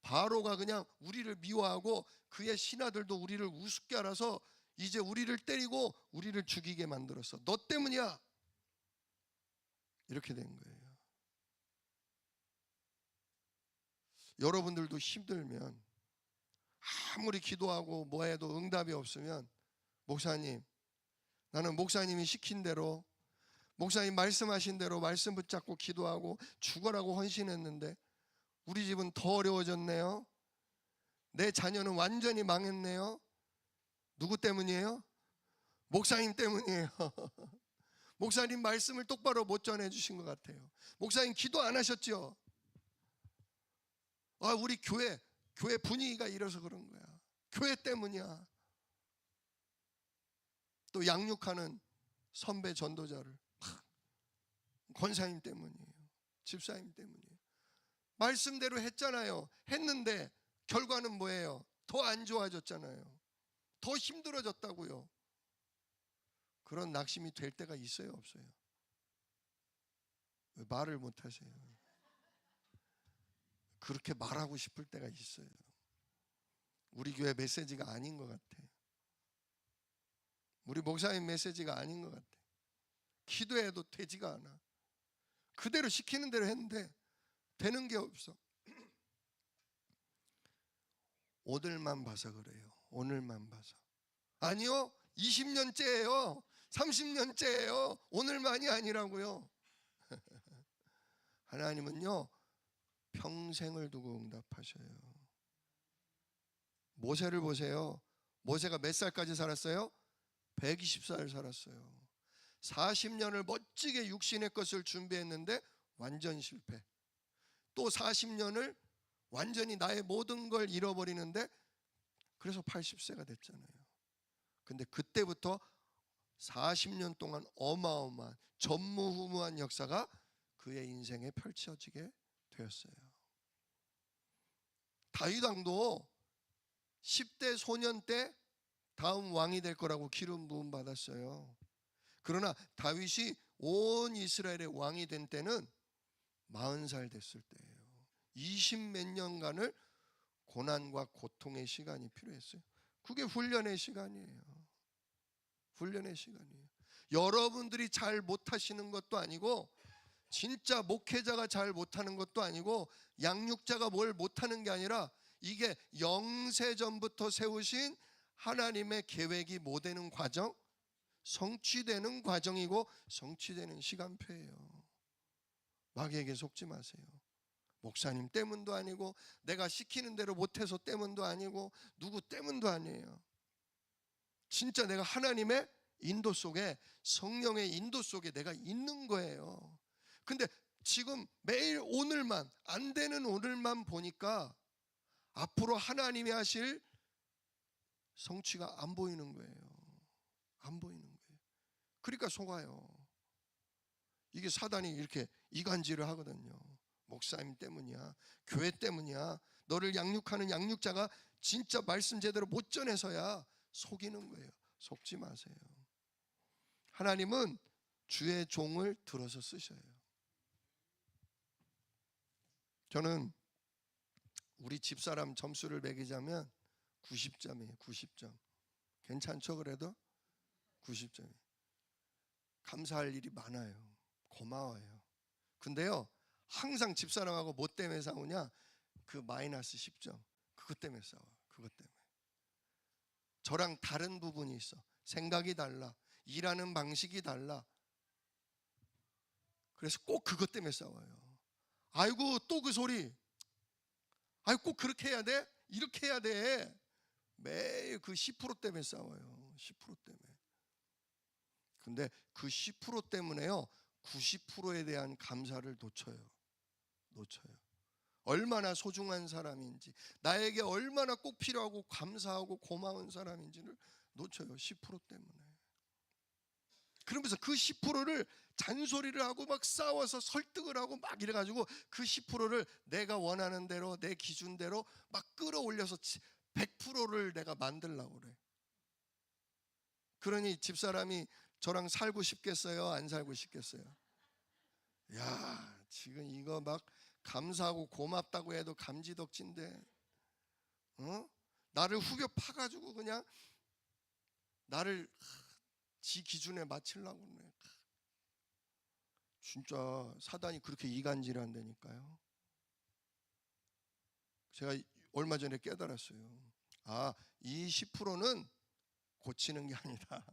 바로가 그냥 우리를 미워하고 그의 신하들도 우리를 우습게 알아서 이제 우리를 때리고 우리를 죽이게 만들었어. 너 때문이야. 이렇게 된 거예요. 여러분들도 힘들면 아무리 기도하고 뭐해도 응답이 없으면 목사님, 나는 목사님이 시킨 대로, 목사님 말씀하신 대로 말씀 붙잡고 기도하고 죽어라고 헌신했는데 우리 집은 더 어려워졌네요. 내 자녀는 완전히 망했네요. 누구 때문이에요? 목사님 때문이에요. 목사님 말씀을 똑바로 못 전해주신 것 같아요. 목사님 기도 안 하셨죠? 우리 교회 분위기가 이래서 그런 거야. 교회 때문이야. 또 양육하는 선배 전도자를 권사님 때문이에요. 집사님 때문이에요. 말씀대로 했잖아요. 했는데 결과는 뭐예요? 더 안 좋아졌잖아요. 더 힘들어졌다고요. 그런 낙심이 될 때가 있어요, 없어요? 왜 말을 못 하세요? 그렇게 말하고 싶을 때가 있어요. 우리 교회 메시지가 아닌 것 같아. 우리 목사님 메시지가 아닌 것 같아. 기도해도 되지가 않아. 그대로 시키는 대로 했는데 되는 게 없어. 오늘만 봐서 그래요. 오늘만 봐서. 아니요, 20년째예요. 30년째예요. 오늘만이 아니라고요. 하나님은요, 평생을 두고 응답하셔요. 모세를 보세요. 모세가 몇 살까지 살았어요? 120살 살았어요. 40년을 멋지게 육신의 것을 준비했는데 완전 실패. 또 40년을 완전히 나의 모든 걸 잃어버리는데 그래서 80세가 됐잖아요. 근데 그때부터 40년 동안 어마어마한 전무후무한 역사가 그의 인생에 펼쳐지게 되었어요. 다윗 왕도 10대 소년 때 다음 왕이 될 거라고 기름 부음 받았어요. 그러나 다윗이 온 이스라엘의 왕이 된 때는 40살 됐을 때예요. 20몇 년간을 고난과 고통의 시간이 필요했어요. 그게 훈련의 시간이에요. 훈련의 시간이에요. 여러분들이 잘 못하시는 것도 아니고 진짜 목회자가 잘 못하는 것도 아니고 양육자가 뭘 못하는 게 아니라 이게 영세전부터 세우신 하나님의 계획이 뭐 되는 과정? 성취되는 과정이고 성취되는 시간표예요. 마귀에게 속지 마세요. 목사님 때문도 아니고 내가 시키는 대로 못해서 때문도 아니고 누구 때문도 아니에요. 진짜 내가 하나님의 인도 속에, 성령의 인도 속에 내가 있는 거예요. 근데 지금 매일 오늘만, 안 되는 오늘만 보니까 앞으로 하나님이 하실 성취가 안 보이는 거예요. 안 보이는 거예요. 그러니까 속아요. 이게 사단이 이렇게 이간질을 하거든요. 목사님 때문이야, 교회 때문이야, 너를 양육하는 양육자가 진짜 말씀 제대로 못 전해서야. 속이는 거예요. 속지 마세요. 하나님은 주의 종을 들어서 쓰셔요. 저는 우리 집사람 점수를 매기자면 90점이에요. 90점. 괜찮죠? 그래도 90점이에요. 감사할 일이 많아요. 고마워요. 근데요, 항상 집사람하고 뭐 때문에 싸우냐? 그 마이너스 10점. 그것 때문에 싸워. 그것 때문에. 저랑 다른 부분이 있어. 생각이 달라. 일하는 방식이 달라. 그래서 꼭 그것 때문에 싸워요. 아이고, 또 그 소리. 아이고, 꼭 그렇게 해야 돼? 이렇게 해야 돼. 매일 그 10% 때문에 싸워요. 10% 때문에. 근데 그 10% 때문에요, 90%에 대한 감사를 놓쳐요. 얼마나 소중한 사람인지, 나에게 얼마나 꼭 필요하고 감사하고 고마운 사람인지를 놓쳐요. 10% 때문에. 그러면서 그 10%를 잔소리를 하고 막 싸워서 설득을 하고 막 이래가지고 그 10%를 내가 원하는 대로, 내 기준대로 막 끌어올려서 100%를 내가 만들려고 그래. 그러니 집사람이 저랑 살고 싶겠어요? 안 살고 싶겠어요? 야, 지금 이거 막 감사하고 고맙다고 해도 감지덕진데, 나를 후벼 파가지고 그냥 나를 지 기준에 맞추려고 그래. 진짜 사단이 그렇게 이간질한다니까요. 제가 얼마 전에 깨달았어요. 아, 이 10%는 고치는 게 아니다.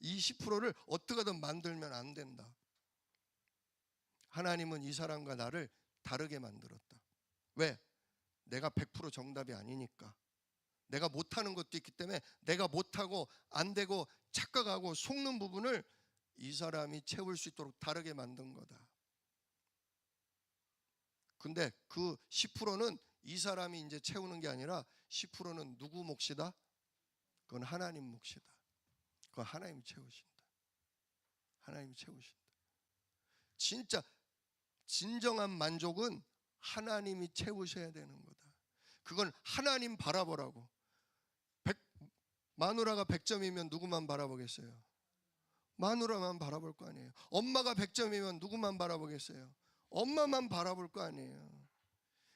이 10%를 어떻게든 만들면 안 된다. 하나님은 이 사람과 나를 다르게 만들었다. 왜? 내가 100% 정답이 아니니까. 내가 못하는 것도 있기 때문에 내가 못하고 안 되고 착각하고 속는 부분을 이 사람이 채울 수 있도록 다르게 만든 거다. 근데 그 10%는 이 사람이 이제 채우는 게 아니라 10%는 누구 몫이다? 그건 하나님 몫이다. 그건 하나님이 채우신다. 하나님이 채우신다. 진짜 진정한 만족은 하나님이 채우셔야 되는 거다. 그건 하나님 바라보라고. 마누라가 100점이면 누구만 바라보겠어요? 마누라만 바라볼 거 아니에요. 엄마가 100점이면 누구만 바라보겠어요? 엄마만 바라볼 거 아니에요.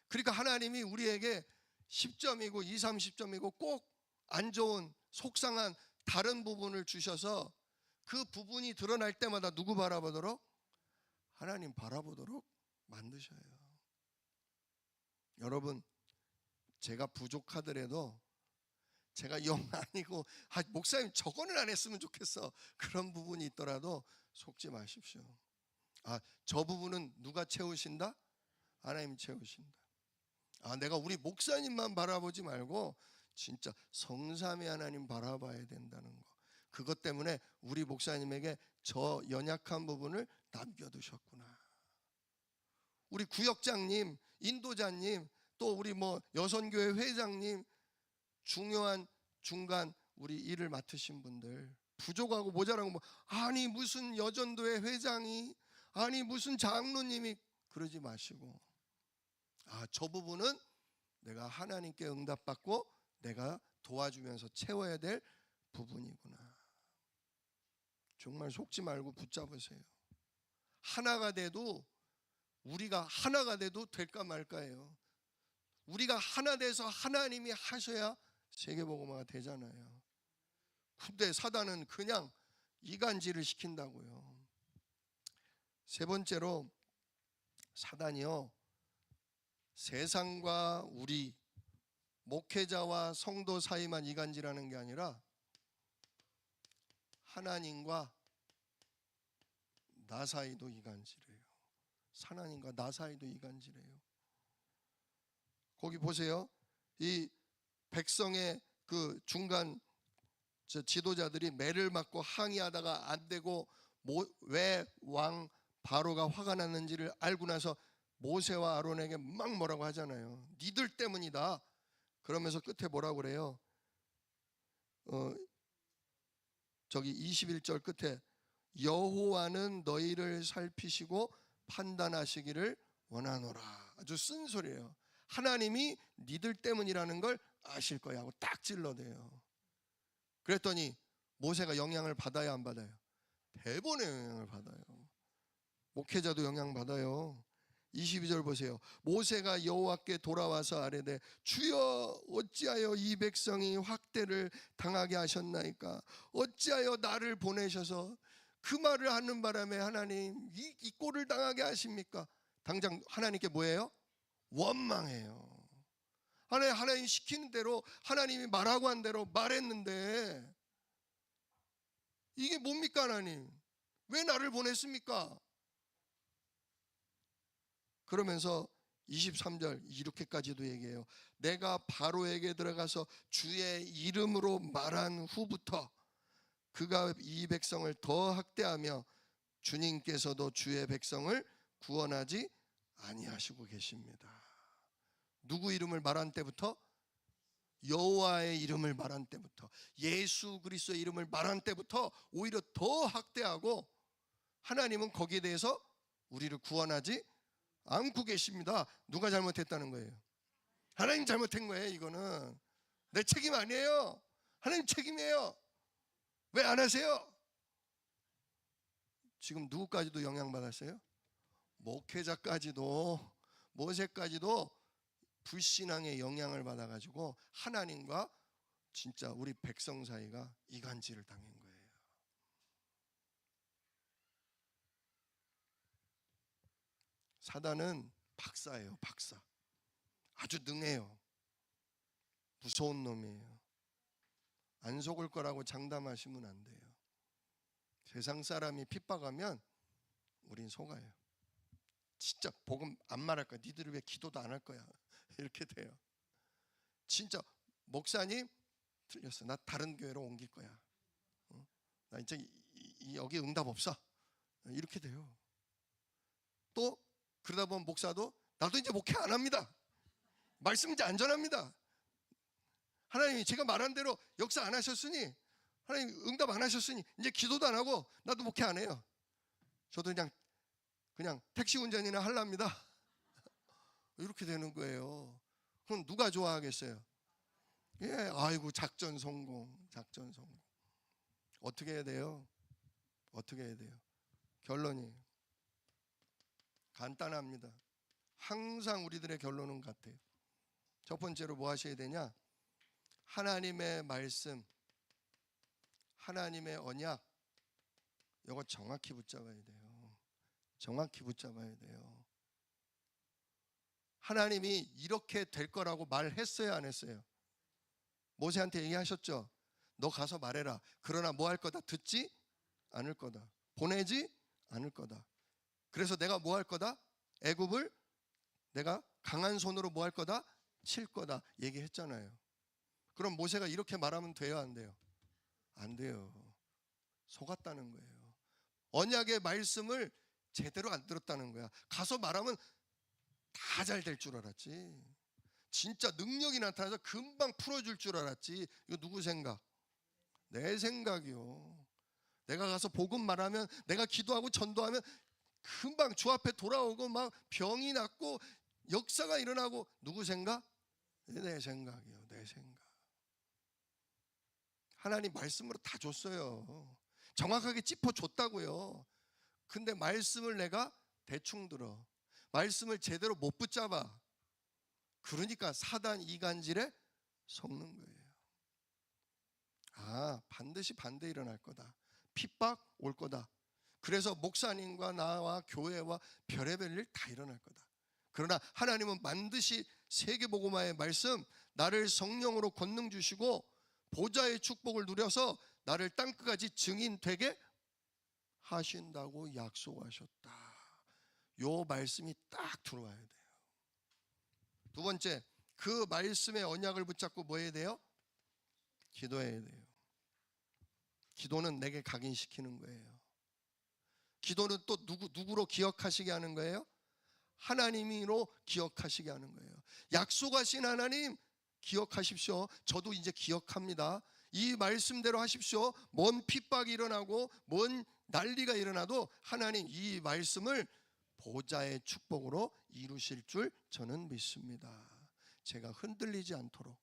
그러니까 하나님이 우리에게 10점이고 20, 30점이고 꼭 안 좋은 속상한 다른 부분을 주셔서 그 부분이 드러날 때마다 누구 바라보도록? 하나님 바라보도록 만드셔요. 여러분, 제가 부족하더라도 제가 영 아니고 목사님 저거는 안 했으면 좋겠어, 그런 부분이 있더라도 속지 마십시오. 저 부분은 누가 채우신다? 하나님 채우신다. 내가 우리 목사님만 바라보지 말고 진짜 성삼위 하나님 바라봐야 된다는 거. 그것 때문에 우리 목사님에게 저 연약한 부분을 남겨두셨구나. 우리 구역장님, 인도자님, 또 우리 여선교회 회장님, 중요한 중간 우리 일을 맡으신 분들, 부족하고 모자란 거 아니 무슨 여전도회 회장이, 아니 무슨 장로님이, 그러지 마시고 저 부분은 내가 하나님께 응답받고 내가 도와주면서 채워야 될 부분이구나. 정말 속지 말고 붙잡으세요. 하나가 돼도, 우리가 하나가 돼도 될까 말까예요. 우리가 하나 돼서 하나님이 하셔야 세계복음화가 되잖아요. 근데 사단은 그냥 이간질을 시킨다고요. 세 번째로, 사단이요, 세상과 우리 목회자와 성도 사이만 이간질하는 게 아니라 하나님과 나 사이도 이간질해요. 하나님과 나 사이도 이간질해요. 거기 보세요. 이 백성의 그 중간 지도자들이 매를 맞고 항의하다가 안 되고, 왜 왕 바로가 화가 났는지를 알고 나서 모세와 아론에게 막 뭐라고 하잖아요. 니들 때문이다. 그러면서 끝에 뭐라고 그래요? 저기 21절 끝에 여호와는 너희를 살피시고 판단하시기를 원하노라. 아주 쓴소리예요. 하나님이 니들 때문이라는 걸 아실 거야 하고 딱 찔러대요. 그랬더니 모세가 영향을 받아야 안 받아요? 대본의 영향을 받아요. 목회자도 영향 받아요. 22절 보세요. 모세가 여호와께 돌아와서 아뢰되 주여 어찌하여 이 백성이 학대를 당하게 하셨나이까? 어찌하여 나를 보내셔서 그 말을 하는 바람에 하나님 이 꼴을 당하게 하십니까? 당장 하나님께 뭐예요? 원망해요. 하나님 시키는 대로, 하나님이 말하고 한 대로 말했는데 이게 뭡니까? 하나님 왜 나를 보냈습니까? 그러면서 23절 이렇게까지도 얘기해요. 내가 바로에게 들어가서 주의 이름으로 말한 후부터 그가 이 백성을 더 학대하며 주님께서도 주의 백성을 구원하지 아니하시고 계십니다. 누구 이름을 말한 때부터? 여호와의 이름을 말한 때부터, 예수 그리스도의 이름을 말한 때부터 오히려 더 학대하고 하나님은 거기에 대해서 우리를 구원하지 않고 계십니다. 누가 잘못했다는 거예요? 하나님 잘못한 거예요. 이거는 내 책임 아니에요. 하나님 책임이에요. 왜 안 하세요? 지금 누구까지도 영향받았어요? 목회자까지도, 모세까지도 불신앙의 영향을 받아가지고 하나님과 진짜 우리 백성 사이가 이간질을 당한 거예요. 사단은 박사예요. 박사. 아주 능해요. 무서운 놈이에요. 안 속을 거라고 장담하시면 안 돼요. 세상 사람이 핍박하면 우린 속아요. 진짜 복음 안 말할 거야. 니들이 왜 기도도 안 할 거야. 이렇게 돼요. 진짜 목사님 틀렸어. 나 다른 교회로 옮길 거야. 나 이제 여기 응답 없어. 이렇게 돼요. 또 그러다 보면 목사도 나도 이제 목회 안 합니다. 말씀 이제 안 전합니다. 하나님이 제가 말한 대로 역사 안 하셨으니, 하나님 응답 안 하셨으니 이제 기도도 안 하고 나도 목회 안 해요. 저도 그냥 택시 운전이나 하랍니다. 이렇게 되는 거예요. 그럼 누가 좋아하겠어요? 예, 아이고 작전 성공, 작전 성공. 어떻게 해야 돼요? 어떻게 해야 돼요? 결론이 간단합니다. 항상 우리들의 결론은 같아요. 첫 번째로 뭐 하셔야 되냐? 하나님의 말씀, 하나님의 언약, 이거 정확히 붙잡아야 돼요. 정확히 붙잡아야 돼요. 하나님이 이렇게 될 거라고 말했어요, 안 했어요? 모세한테 얘기하셨죠? 너 가서 말해라. 그러나 뭐 할 거다? 듣지 않을 거다. 보내지 않을 거다. 그래서 내가 뭐 할 거다? 애굽을 내가 강한 손으로 뭐 할 거다? 칠 거다. 얘기했잖아요. 그럼 모세가 이렇게 말하면 돼요, 안 돼요? 안 돼요. 속았다는 거예요. 언약의 말씀을 제대로 안 들었다는 거야. 가서 말하면 다 잘 될 줄 알았지. 진짜 능력이 나타나서 금방 풀어줄 줄 알았지. 이거 누구 생각? 내 생각이요. 내가 가서 복음 말하면, 내가 기도하고 전도하면 금방 주 앞에 돌아오고 막 병이 낫고 역사가 일어나고, 누구 생각? 내 생각이요. 내 생각. 하나님 말씀으로 다 줬어요. 정확하게 짚어줬다고요. 근데 말씀을 내가 대충 들어. 말씀을 제대로 못 붙잡아. 그러니까 사단 이간질에 속는 거예요. 아, 반드시 반대 일어날 거다. 핍박 올 거다. 그래서 목사님과 나와 교회와 별의별 일 다 일어날 거다. 그러나 하나님은 반드시 세계복음화의 말씀, 나를 성령으로 권능 주시고 보좌의 축복을 누려서 나를 땅끝까지 증인 되게 하신다고 약속하셨다. 요 말씀이 딱 들어와야 돼요. 두 번째, 그 말씀의 언약을 붙잡고 뭐 해야 돼요? 기도해야 돼요. 기도는 내게 각인시키는 거예요. 기도는 또 누구로 기억하시게 하는 거예요? 하나님으로 기억하시게 하는 거예요. 약속하신 하나님 기억하십시오. 저도 이제 기억합니다. 이 말씀대로 하십시오. 뭔 핍박이 일어나고 뭔 난리가 일어나도 하나님 이 말씀을 보좌의 축복으로 이루실 줄 저는 믿습니다. 제가 흔들리지 않도록,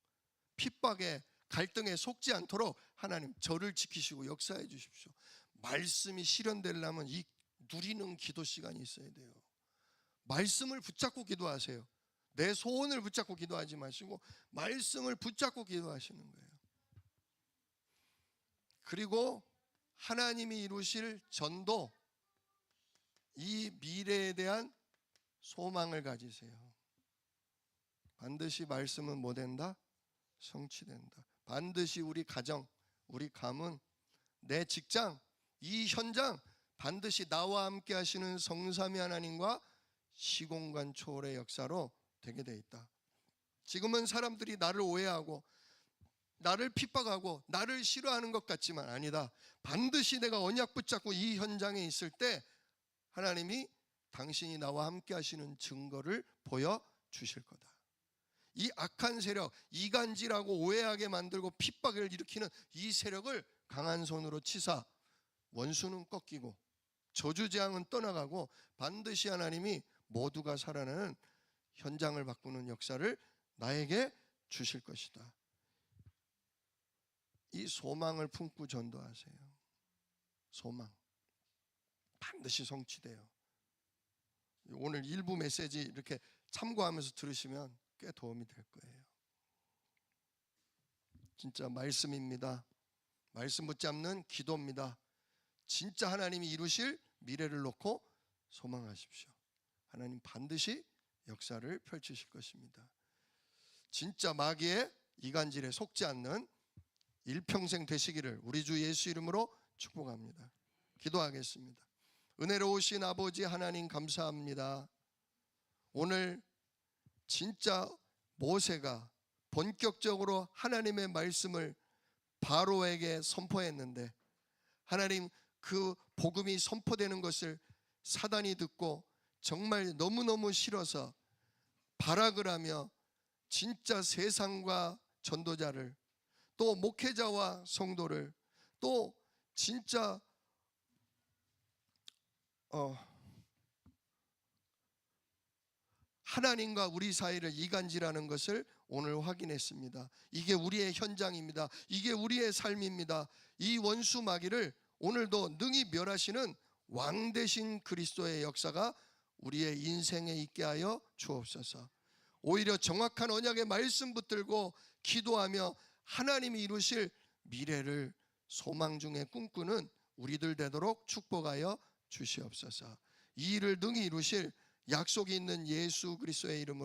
핍박에 갈등에 속지 않도록 하나님 저를 지키시고 역사해 주십시오. 말씀이 실현되려면 이 누리는 기도 시간이 있어야 돼요. 말씀을 붙잡고 기도하세요. 내 소원을 붙잡고 기도하지 마시고 말씀을 붙잡고 기도하시는 거예요. 그리고 하나님이 이루실 전도, 이 미래에 대한 소망을 가지세요. 반드시 말씀은 뭐 된다? 성취된다. 반드시 우리 가정, 우리 가문, 내 직장, 이 현장 반드시 나와 함께 하시는 성삼위 하나님과 시공간 초월의 역사로 되게 돼 있다. 지금은 사람들이 나를 오해하고 나를 핍박하고 나를 싫어하는 것 같지만 아니다. 반드시 내가 언약 붙잡고 이 현장에 있을 때 하나님이 당신이 나와 함께 하시는 증거를 보여주실 거다. 이 악한 세력, 이간질하고 오해하게 만들고 핍박을 일으키는 이 세력을 강한 손으로 치사, 원수는 꺾이고 저주재앙은 떠나가고 반드시 하나님이 모두가 살아나는 현장을 바꾸는 역사를 나에게 주실 것이다. 이 소망을 품고 전도하세요. 소망 반드시 성취돼요. 오늘 일부 메시지 이렇게 참고하면서 들으시면 꽤 도움이 될 거예요. 진짜 말씀입니다. 말씀 붙잡는 기도입니다. 진짜 하나님이 이루실 미래를 놓고 소망하십시오. 하나님 반드시 역사를 펼치실 것입니다. 진짜 마귀의 이간질에 속지 않는 일평생 되시기를 우리 주 예수 이름으로 축복합니다. 기도하겠습니다. 은혜로우신 아버지 하나님 감사합니다. 오늘 진짜 모세가 본격적으로 하나님의 말씀을 바로에게 선포했는데 하나님 그 복음이 선포되는 것을 사단이 듣고 정말 너무너무 싫어서 발악을 하며 진짜 세상과 전도자를 또 목회자와 성도를 또 진짜 하나님과 우리 사이를 이간질하는 것을 오늘 확인했습니다. 이게 우리의 현장입니다. 이게 우리의 삶입니다. 이 원수 마귀를 오늘도 능히 멸하시는 왕 되신 그리스도의 역사가 우리의 인생에 있게 하여 주옵소서. 오히려 정확한 언약의 말씀 붙들고 기도하며 하나님이 이루실 미래를 소망 중에 꿈꾸는 우리들 되도록 축복하여 주시옵소서. 이 일을 능히 이루실 약속이 있는 예수 그리스도의 이름으로